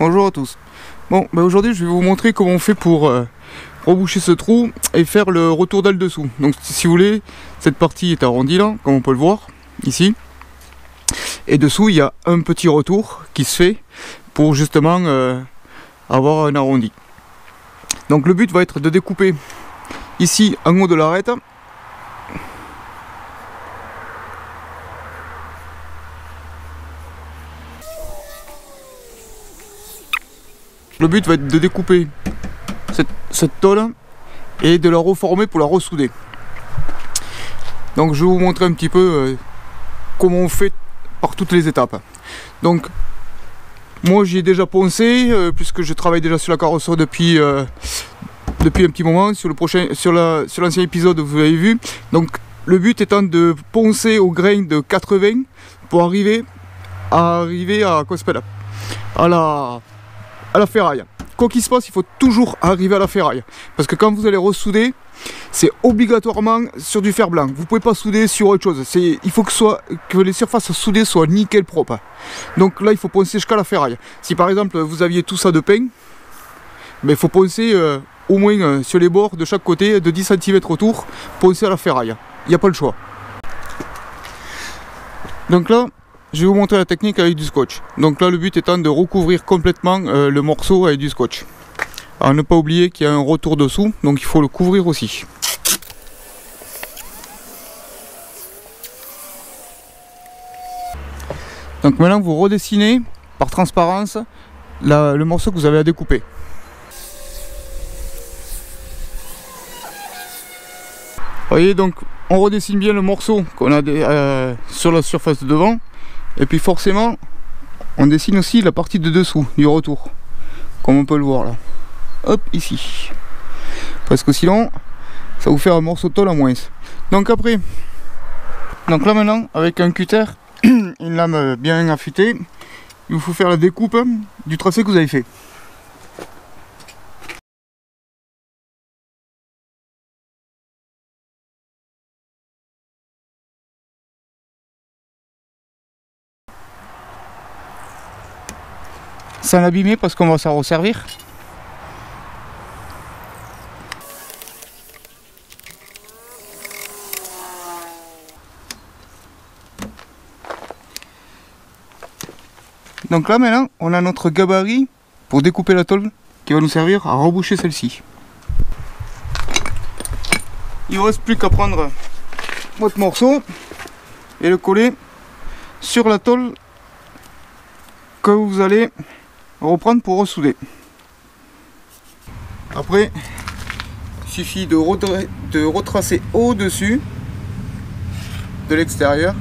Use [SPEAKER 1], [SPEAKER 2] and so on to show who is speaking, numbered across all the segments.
[SPEAKER 1] Bonjour à tous. Bon, aujourd'hui je vais vous montrer comment on fait pour reboucher ce trou et faire le retour d'aile dessous. Donc si vous voulez, cette partie est arrondie là, comme on peut le voir, ici. Et dessous il y a un petit retour qui se fait pour justement avoir un arrondi. Donc le but va être de découper ici en haut de l'arête. Le but va être de découper cette tôle et de la reformer pour la ressouder. Donc je vais vous montrer un petit peu comment on fait par toutes les étapes. Donc moi j'y ai déjà poncé puisque je travaille déjà sur la carrosserie depuis un petit moment. Sur l'ancien épisode vous avez vu. Donc le but étant de poncer au grain de 80 pour arriver à la ferraille. Quoi qu'il se passe, il faut toujours arriver à la ferraille. Parce que quand vous allez ressouder, c'est obligatoirement sur du fer blanc. Vous ne pouvez pas souder sur autre chose. Il faut que les surfaces soudées soient nickel propres. Donc là, il faut poncer jusqu'à la ferraille. Si par exemple, vous aviez tout ça de pain, il faut poncer au moins sur les bords de chaque côté, de 10 cm autour, poncer à la ferraille. Il n'y a pas le choix. Donc là, je vais vous montrer la technique avec du scotch. Donc là le but étant de recouvrir complètement le morceau avec du scotch. Alors ne pas oublier qu'il y a un retour dessous, donc il faut le couvrir aussi. Donc maintenant vous redessinez par transparence le morceau que vous avez à découper. Vous voyez, donc on redessine bien le morceau qu'on a sur la surface de devant. Et puis forcément, on dessine aussi la partie de dessous du retour, comme on peut le voir là. Hop, ici. Parce que sinon, ça vous fait un morceau de tôle en moins. Donc après, donc là maintenant, avec un cutter, une lame bien affûtée, il vous faut faire la découpe du tracé que vous avez fait. Sans l'abîmer parce qu'on va s'en resservir. Donc là maintenant on a notre gabarit pour découper la tôle qui va nous servir à reboucher celle-ci. Il ne vous reste plus qu'à prendre votre morceau et le coller sur la tôle que vous allez reprendre pour ressouder. Après, il suffit de retracer au-dessus de l'extérieur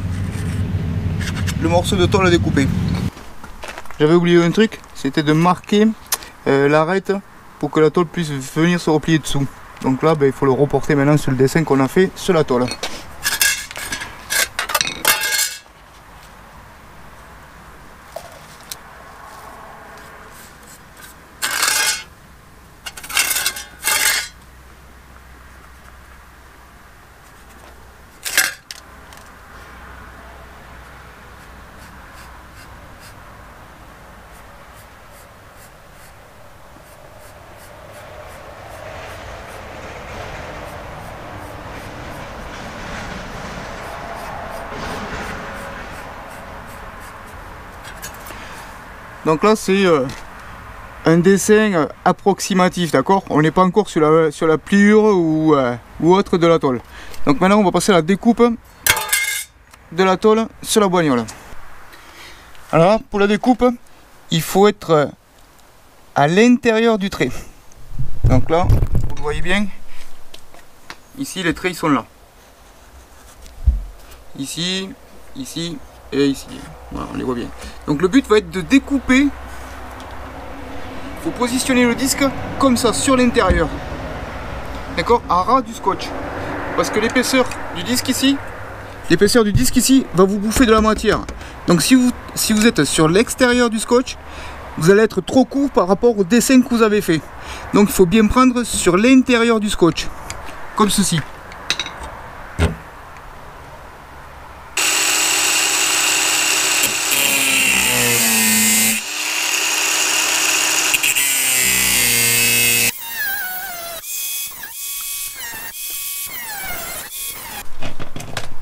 [SPEAKER 1] le morceau de tôle à découper. J'avais oublié un truc, c'était de marquer l'arête pour que la tôle puisse venir se replier dessous. Donc là, il faut le reporter maintenant sur le dessin qu'on a fait sur la tôle. Donc là c'est un dessin approximatif, d'accord? On n'est pas encore sur la pliure ou autre de la tôle. Donc maintenant on va passer à la découpe de la tôle sur la boignole. Alors là, pour la découpe, il faut être à l'intérieur du trait. Donc là, vous le voyez bien, ici les traits ils sont là. Ici, ici et ici. Voilà, on les voit bien. Donc le but va être de découper. Il faut positionner le disque comme ça sur l'intérieur. D'accord? À ras du scotch. Parce que l'épaisseur du disque ici va vous bouffer de la matière. Donc si vous êtes sur l'extérieur du scotch, vous allez être trop court par rapport au dessin que vous avez fait. Donc il faut bien prendre sur l'intérieur du scotch. Comme ceci.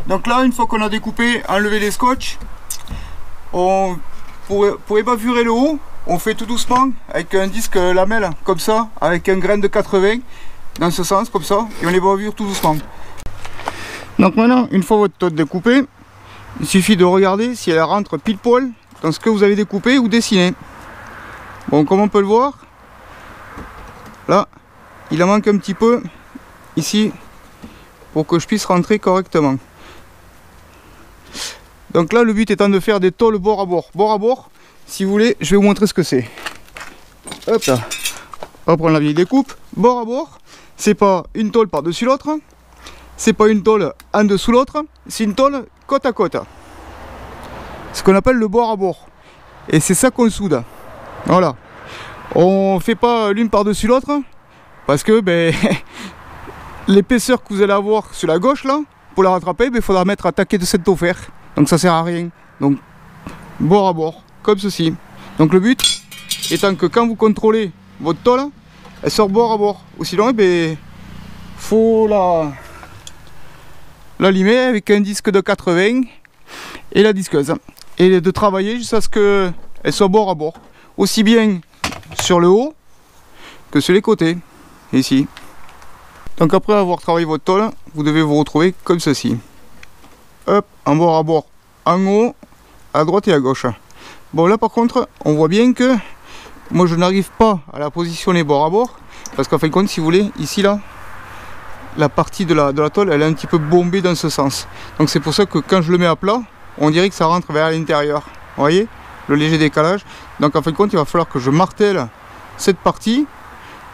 [SPEAKER 1] Donc là, une fois qu'on a découpé, enlevé les scotch, pour ébavurer le haut, on fait tout doucement avec un disque lamelle comme ça, avec un grain de 80 dans ce sens comme ça, et on ébavure tout doucement. Donc maintenant, une fois votre tôle découpée, il suffit de regarder si elle rentre pile poil dans ce que vous avez découpé ou dessiné. Bon, comme on peut le voir, là, il en manque un petit peu ici pour que je puisse rentrer correctement. Donc là, le but étant de faire des tôles bord à bord. Bord à bord, si vous voulez, je vais vous montrer ce que c'est. Hop là, on va prendre la vieille découpe. Bord à bord, c'est pas une tôle par-dessus l'autre, c'est pas une tôle en dessous l'autre, c'est une tôle côte à côte. Ce qu'on appelle le bord à bord. Et c'est ça qu'on soude. Voilà. On fait pas l'une par-dessus l'autre, parce que ben, l'épaisseur que vous allez avoir sur la gauche là, pour la rattraper, il faudra mettre à taquet de cette taux fer. Donc ça sert à rien. Donc bord à bord, comme ceci. Donc le but étant que quand vous contrôlez votre tôle, elle sort bord à bord. Ou sinon, faut la limer avec un disque de 80 et la disqueuse. Et de travailler jusqu'à ce qu'elle soit bord à bord. Aussi bien sur le haut que sur les côtés. Ici. Donc après avoir travaillé votre tôle, vous devez vous retrouver comme ceci. Hop, en bord à bord, en haut, à droite et à gauche. Bon là par contre, on voit bien que moi je n'arrive pas à la positionner bord à bord. Parce qu'en fin de compte, si vous voulez, ici là, la partie de la tôle, elle est un petit peu bombée dans ce sens. Donc c'est pour ça que quand je le mets à plat, on dirait que ça rentre vers l'intérieur. Vous voyez, le léger décalage. Donc en fin de compte, il va falloir que je martèle cette partie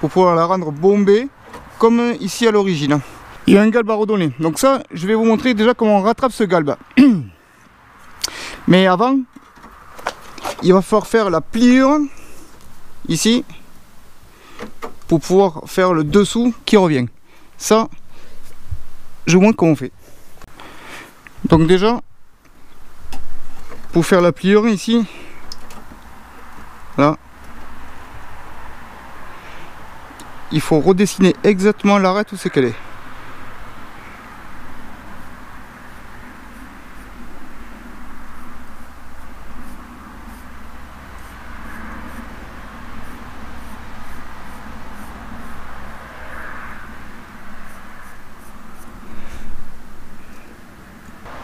[SPEAKER 1] pour pouvoir la rendre bombée comme ici à l'origine. Il y a un galbe à redonner. Donc ça, je vais vous montrer déjà comment on rattrape ce galbe. Mais avant, il va falloir faire la pliure ici pour pouvoir faire le dessous qui revient. Ça, je vous montre comment on fait. Donc déjà, pour faire la pliure ici, là, il faut redessiner exactement l'arête où c'est qu'elle est.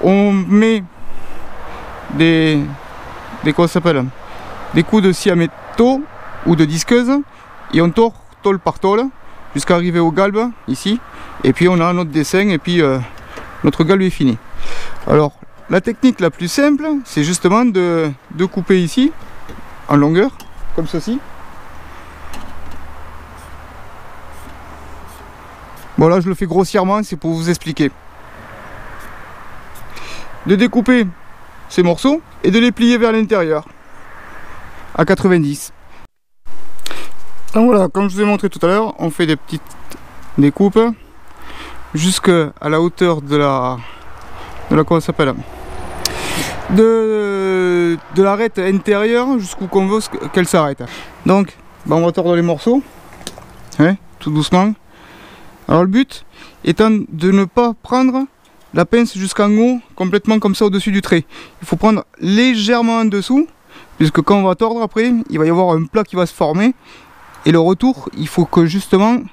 [SPEAKER 1] On met des comment ça s'appelle, des coups de scie à métaux ou de disqueuse et on tord tôle par tôle jusqu'à arriver au galbe ici, et puis on a notre dessin et puis notre galbe est fini. Alors la technique la plus simple, c'est justement de couper ici en longueur comme ceci. Bon là je le fais grossièrement, c'est pour vous expliquer. De découper ces morceaux et de les plier vers l'intérieur à 90. Donc voilà, comme je vous ai montré tout à l'heure, on fait des petites découpes jusqu'à la hauteur de la comment ça s'appelle, de l'arête intérieure jusqu'où qu'on veut qu'elle s'arrête. Donc on va tordre les morceaux, hein, tout doucement. Alors le but étant de ne pas prendre la pince jusqu'en haut, complètement comme ça au-dessus du trait. Il faut prendre légèrement en dessous, puisque quand on va tordre après, il va y avoir un plat qui va se former. Et le retour, il faut que justement, vous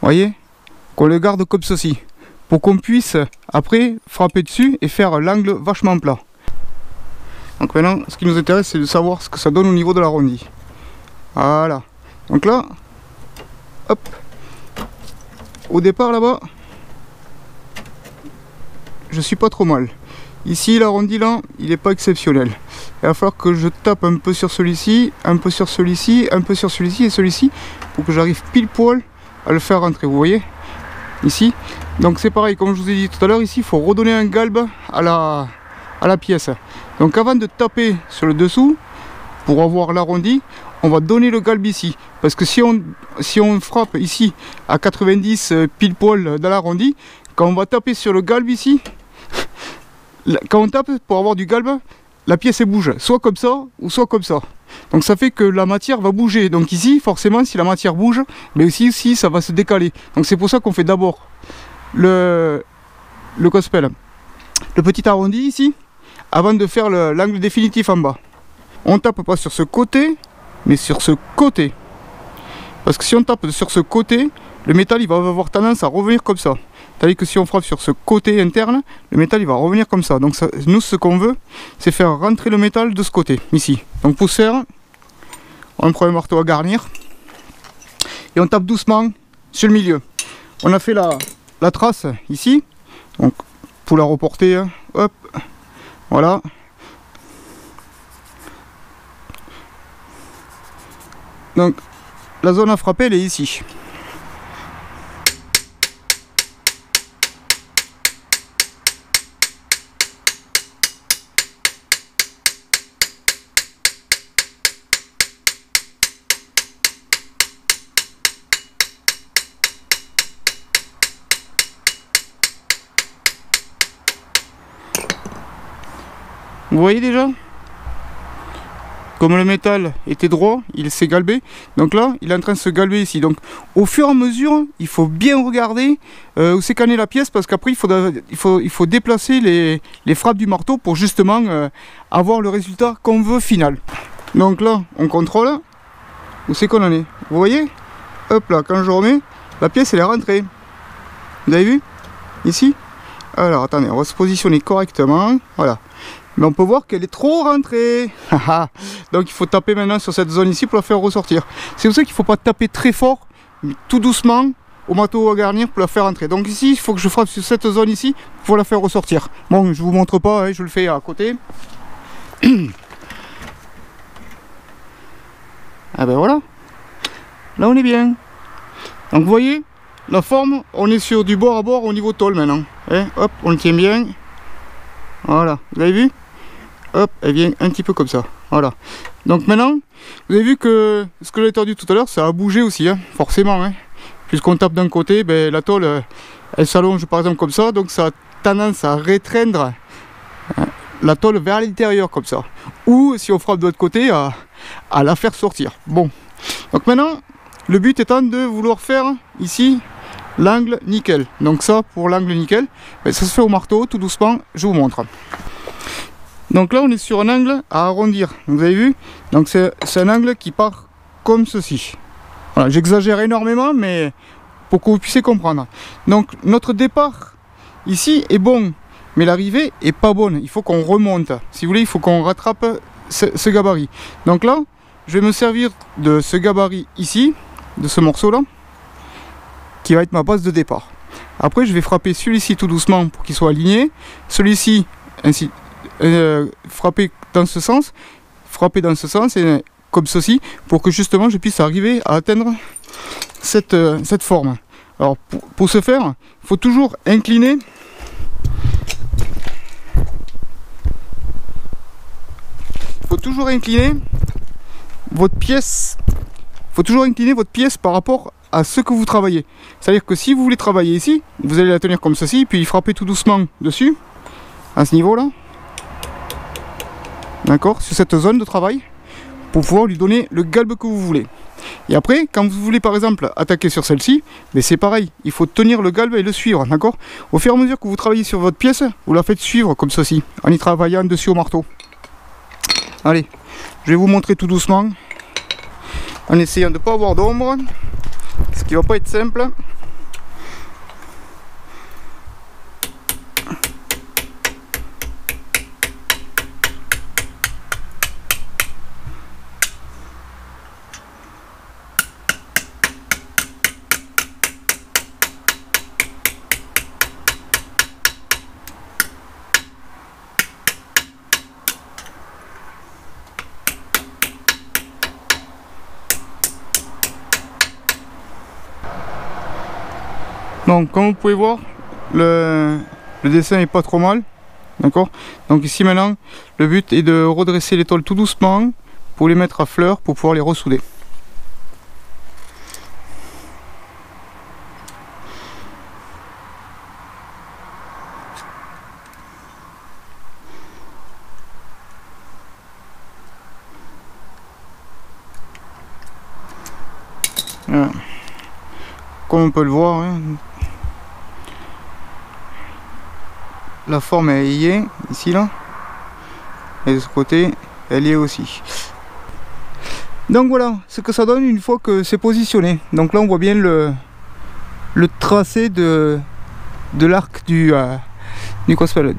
[SPEAKER 1] voyez, qu'on le garde comme ceci, pour qu'on puisse après frapper dessus et faire l'angle vachement plat. Donc maintenant, ce qui nous intéresse, c'est de savoir ce que ça donne au niveau de l'arrondi. Voilà. Donc là, hop, au départ là-bas, je suis pas trop mal. Ici l'arrondi là, il n'est pas exceptionnel. Il va falloir que je tape un peu sur celui-ci, un peu sur celui-ci, un peu sur celui-ci et celui-ci, pour que j'arrive pile poil à le faire rentrer, vous voyez, ici. Donc c'est pareil, comme je vous ai dit tout à l'heure, ici il faut redonner un galbe à la pièce. Donc avant de taper sur le dessous, pour avoir l'arrondi, on va donner le galbe ici. Parce que si on frappe ici à 90 pile poil dans l'arrondi, quand on va taper sur le galbe ici, quand on tape pour avoir du galbe, la pièce elle bouge, soit comme ça ou soit comme ça. Donc ça fait que la matière va bouger. Donc ici, forcément, si la matière bouge, mais aussi ça va se décaler. Donc c'est pour ça qu'on fait d'abord le le gospel, le petit arrondi ici, avant de faire l'angle définitif en bas. On tape pas sur ce côté, mais sur ce côté. Parce que si on tape sur ce côté, le métal il va avoir tendance à revenir comme ça. Tandis que si on frappe sur ce côté interne, le métal il va revenir comme ça. Donc ça, nous ce qu'on veut, c'est faire rentrer le métal de ce côté, ici. Donc pour ce faire, on prend un marteau à garnir et on tape doucement sur le milieu. On a fait la trace ici, donc pour la reporter, hein, hop, voilà. Donc la zone à frapper elle est ici. Vous voyez déjà? Comme le métal était droit, il s'est galbé. Donc là, il est en train de se galber ici. Donc au fur et à mesure, il faut bien regarder où c'est canné la pièce, parce qu'après il faut déplacer les frappes du marteau pour justement avoir le résultat qu'on veut final. Donc là, on contrôle où c'est qu'on en est. Vous voyez? Hop là, quand je remets, la pièce elle est rentrée. Vous avez vu? Ici? Alors attendez, on va se positionner correctement. Voilà. Mais on peut voir qu'elle est trop rentrée. Donc il faut taper maintenant sur cette zone ici pour la faire ressortir. C'est pour ça qu'il ne faut pas taper très fort, mais tout doucement au marteau à garnir pour la faire rentrer. Donc ici, il faut que je frappe sur cette zone ici pour la faire ressortir. Bon, je ne vous montre pas, hein, je le fais à côté. Ah ben voilà. Là on est bien. Donc vous voyez, la forme, on est sur du bord à bord au niveau tôle maintenant. Hein, hop, on le tient bien. Voilà, vous avez vu? Hop, elle vient un petit peu comme ça. Voilà. Donc maintenant, vous avez vu que ce que j'ai tordu tout à l'heure, ça a bougé aussi, hein, forcément. Hein. Puisqu'on tape d'un côté, ben, la tôle, elle s'allonge par exemple comme ça, donc ça a tendance à rétreindre la tôle vers l'intérieur comme ça. Ou si on frappe de l'autre côté, à la faire sortir. Bon. Donc maintenant, le but étant de vouloir faire ici l'angle nickel. Donc ça, pour l'angle nickel, ben, ça se fait au marteau, tout doucement, je vous montre. Donc là, on est sur un angle à arrondir, vous avez vu? Donc c'est un angle qui part comme ceci. Voilà, j'exagère énormément, mais pour que vous puissiez comprendre. Donc notre départ ici est bon, mais l'arrivée est pas bonne. Il faut qu'on remonte. Si vous voulez, il faut qu'on rattrape ce gabarit. Donc là, je vais me servir de ce gabarit ici, de ce morceau-là, qui va être ma base de départ. Après, je vais frapper celui-ci tout doucement pour qu'il soit aligné. Celui-ci, ainsi, frapper dans ce sens, frapper dans ce sens, et comme ceci, pour que justement je puisse arriver à atteindre cette forme. Alors, pour ce faire, il faut toujours incliner. Il faut toujours incliner votre pièce. Il faut toujours incliner votre pièce par rapport à ce que vous travaillez. C'est-à-dire que si vous voulez travailler ici, vous allez la tenir comme ceci, puis frapper tout doucement dessus, à ce niveau-là. D'accord, sur cette zone de travail, pour pouvoir lui donner le galbe que vous voulez. Et après, quand vous voulez par exemple attaquer sur celle-ci, mais c'est pareil, il faut tenir le galbe et le suivre, d'accord? Au fur et à mesure que vous travaillez sur votre pièce, vous la faites suivre comme ceci, en y travaillant dessus au marteau. Allez, je vais vous montrer tout doucement, en essayant de ne pas avoir d'ombre, ce qui va pas être simple. Donc comme vous pouvez voir, le dessin est pas trop mal, d'accord? Donc ici maintenant, le but est de redresser les tôles tout doucement pour les mettre à fleur pour pouvoir les ressouder. Voilà. Comme on peut le voir, hein. la forme elle y est, ici là. Et de ce côté, elle y est aussi. Donc voilà ce que ça donne une fois que c'est positionné. Donc là on voit bien le tracé de l'arc du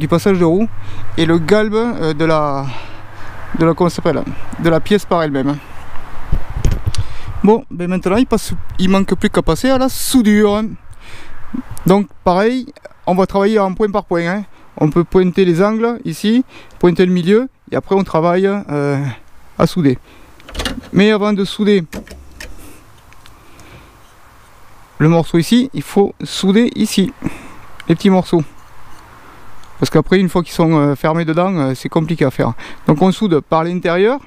[SPEAKER 1] passage de roue et le galbe de la pièce par elle-même. Bon, ben maintenant il manque plus qu'à passer à la soudure. Donc pareil, on va travailler en point par point. Hein. On peut pointer les angles ici, pointer le milieu, et après on travaille à souder. Mais avant de souder le morceau ici, il faut souder ici les petits morceaux. Parce qu'après, une fois qu'ils sont fermés dedans, c'est compliqué à faire. Donc on soude par l'intérieur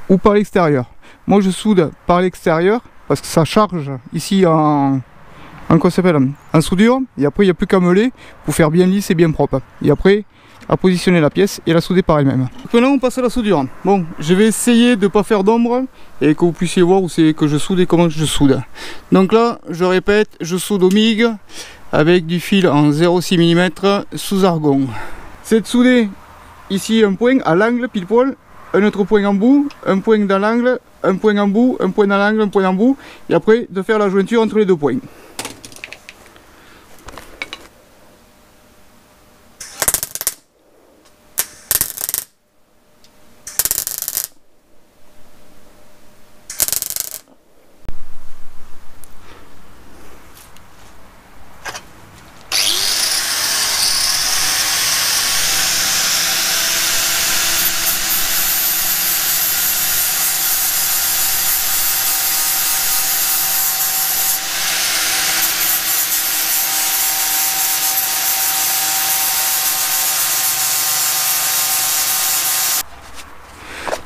[SPEAKER 1] ou par l'extérieur. Moi je soude par l'extérieur parce que ça charge ici en soudure. Et après il n'y a plus qu'à meuler pour faire bien lisse et bien propre. Et après à positionner la pièce et la souder par elle-même. Maintenant on passe à la soudure. Bon, je vais essayer de ne pas faire d'ombre et que vous puissiez voir où c'est que je soude et comment je soude. Donc là, je répète, je soude au MIG avec du fil en 0,6 mm sous argon. C'est de souder ici un point à l'angle pile poil, un autre point en bout, un point dans l'angle, un point en bout, un point dans l'angle, un point en bout, et après de faire la jointure entre les deux points.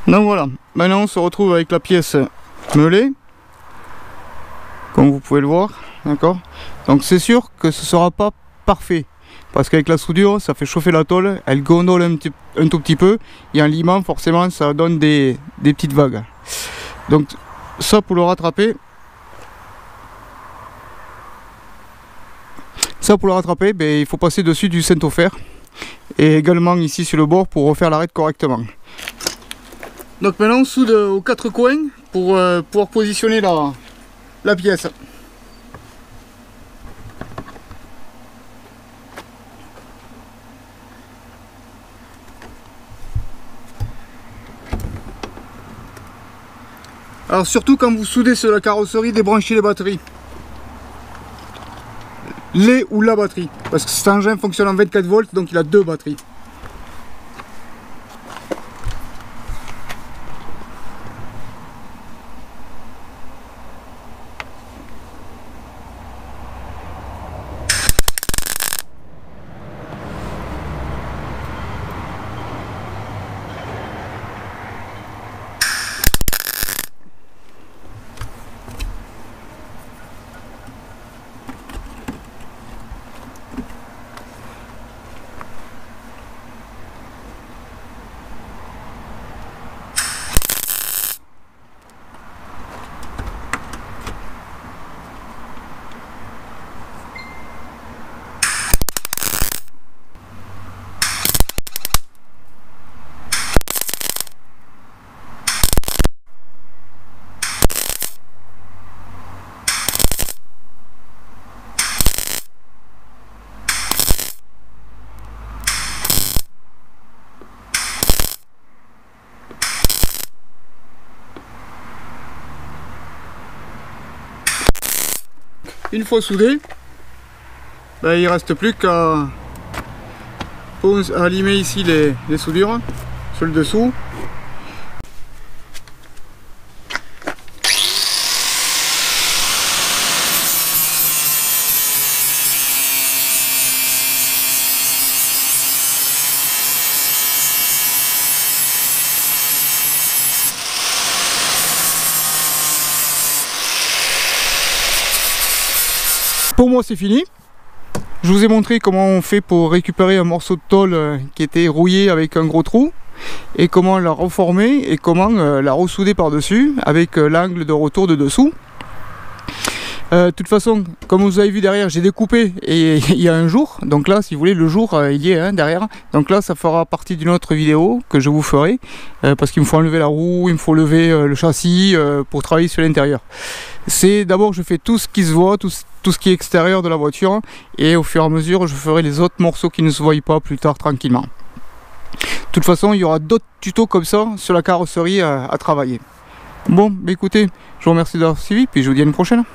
[SPEAKER 1] Donc voilà, maintenant on se retrouve avec la pièce meulée, comme vous pouvez le voir, d'accord. Donc c'est sûr que ce sera pas parfait, parce qu'avec la soudure, ça fait chauffer la tôle, elle gondole un tout petit peu, et en limant, forcément, ça donne des petites vagues. Donc ça, pour le rattraper, ben, il faut passer dessus du Saint-Ofer, et également ici sur le bord pour refaire l'arête correctement. Donc maintenant on soude aux quatre coins pour pouvoir positionner la pièce. Alors surtout quand vous soudez sur la carrosserie, débranchez les batteries. Les ou la batterie. Parce que cet engin fonctionne en 24 volts, donc il a deux batteries. Une fois soudé, ben, il ne reste plus qu'à limer ici les soudures sur le dessous. Pour moi c'est fini. Je vous ai montré comment on fait pour récupérer un morceau de tôle qui était rouillé avec un gros trou et comment la reformer et comment la ressouder par dessus avec l'angle de retour de dessous. De toute façon, comme vous avez vu derrière, j'ai découpé et il y a un jour. Donc là, si vous voulez, le jour, il y est derrière. Donc là, ça fera partie d'une autre vidéo que je vous ferai. Parce qu'il me faut enlever la roue, il me faut lever le châssis pour travailler sur l'intérieur. C'est d'abord, je fais tout ce qui se voit, tout ce qui est extérieur de la voiture. Et au fur et à mesure, je ferai les autres morceaux qui ne se voient pas plus tard tranquillement. De toute façon, il y aura d'autres tutos comme ça sur la carrosserie à travailler. Bon, bah écoutez, je vous remercie d'avoir suivi, puis je vous dis à une prochaine.